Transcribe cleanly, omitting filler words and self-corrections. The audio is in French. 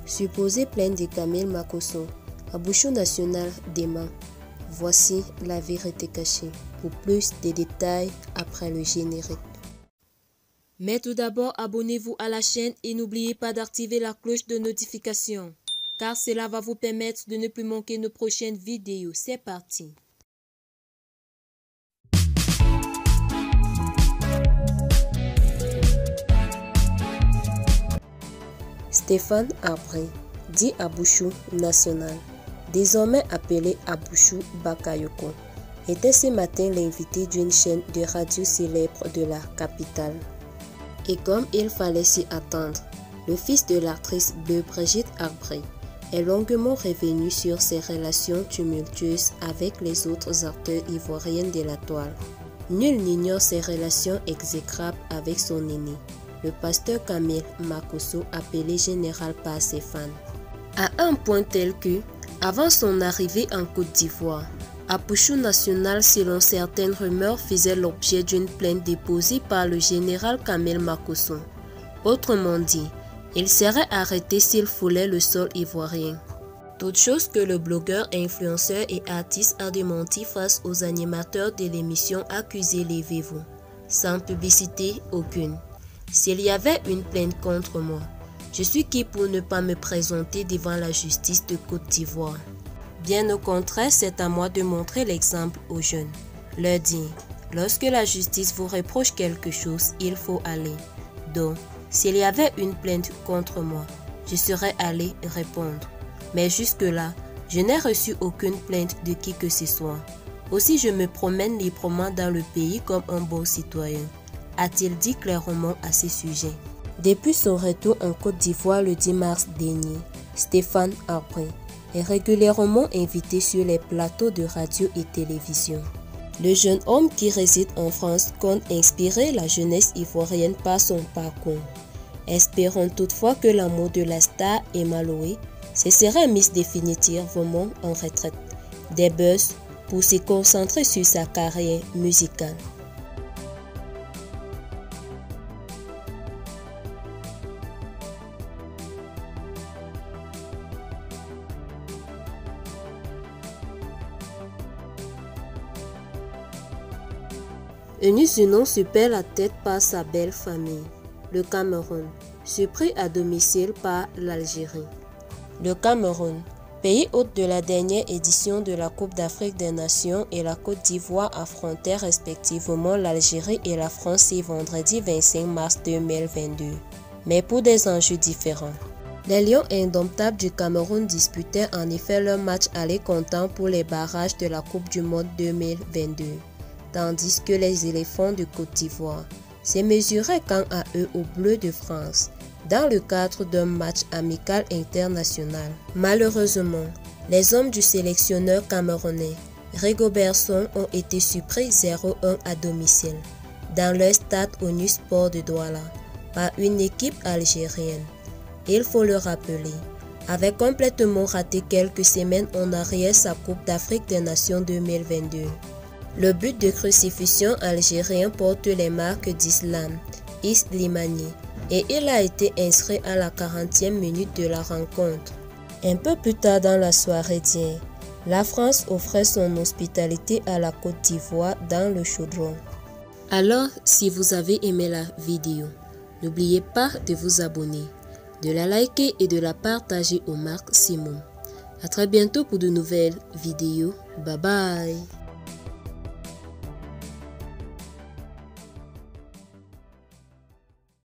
Supposée plainte de Kamel Makosso, Abouchou national dément. Voici la vérité cachée. Pour plus de détails après le générique. Mais tout d'abord, abonnez-vous à la chaîne et n'oubliez pas d'activer la cloche de notification, car cela va vous permettre de ne plus manquer nos prochaines vidéos. C'est parti. Stéphane Arbré, dit Abouchou national, désormais appelé Abouchou Bakayoko, était ce matin l'invité d'une chaîne de radio célèbre de la capitale. Et comme il fallait s'y attendre, le fils de l'actrice Bleu Brigitte Arbré est longuement revenu sur ses relations tumultueuses avec les autres acteurs ivoiriens de la toile. Nul n'ignore ses relations exécrables avec son aîné, le pasteur Kamel Makosso, appelé général par ses fans. À un point tel que, avant son arrivée en Côte d'Ivoire, Abouchou national, selon certaines rumeurs, faisait l'objet d'une plainte déposée par le général Kamel Makosso. Autrement dit, il serait arrêté s'il foulait le sol ivoirien. Toute chose que le blogueur, influenceur et artiste a démenti face aux animateurs de l'émission Accusez-les-vous, sans publicité aucune. S'il y avait une plainte contre moi, je suis qui pour ne pas me présenter devant la justice de Côte d'Ivoire? Bien au contraire, c'est à moi de montrer l'exemple aux jeunes. Leur dire, lorsque la justice vous reproche quelque chose, il faut aller. Donc, s'il y avait une plainte contre moi, je serais allé répondre. Mais jusque-là, je n'ai reçu aucune plainte de qui que ce soit. Aussi, je me promène librement dans le pays comme un bon citoyen, a-t-il dit clairement à ce sujet. Depuis son retour en Côte d'Ivoire le 10 mars dernier, Stéphane Arbré est régulièrement invité sur les plateaux de radio et télévision. Le jeune homme qui réside en France compte inspirer la jeunesse ivoirienne par son parcours. Espérons toutefois que l'amour de la star Emma Loé se sera mise définitivement en retraite des buzz pour se concentrer sur sa carrière musicale. Enusunong se perd la tête par sa belle famille. Le Cameroun, surpris à domicile par l'Algérie. Le Cameroun, pays hôte de la dernière édition de la Coupe d'Afrique des Nations, et la Côte d'Ivoire affrontèrent respectivement l'Algérie et la France ce vendredi 25 mars 2022, mais pour des enjeux différents. Les Lions indomptables du Cameroun disputaient en effet leur match aller comptant pour les barrages de la Coupe du Monde 2022. Tandis que les éléphants de Côte d'Ivoire se mesuraient quant à eux aux Bleus de France dans le cadre d'un match amical international. Malheureusement, les hommes du sélectionneur camerounais Rigobert Song ont été surpris 0-1 à domicile dans leur stade ONU Sport de Douala par une équipe algérienne. Il faut le rappeler, avait complètement raté quelques semaines en arrière sa Coupe d'Afrique des Nations 2022. Le but de crucifixion algérien porte les marques d'Islam Slimani et il a été inscrit à la 40e minute de la rencontre. Un peu plus tard dans la soirée d'hier, la France offrait son hospitalité à la Côte d'Ivoire dans le chaudron. Alors, si vous avez aimé la vidéo, n'oubliez pas de vous abonner, de la liker et de la partager au maximum. À très bientôt pour de nouvelles vidéos. Bye bye.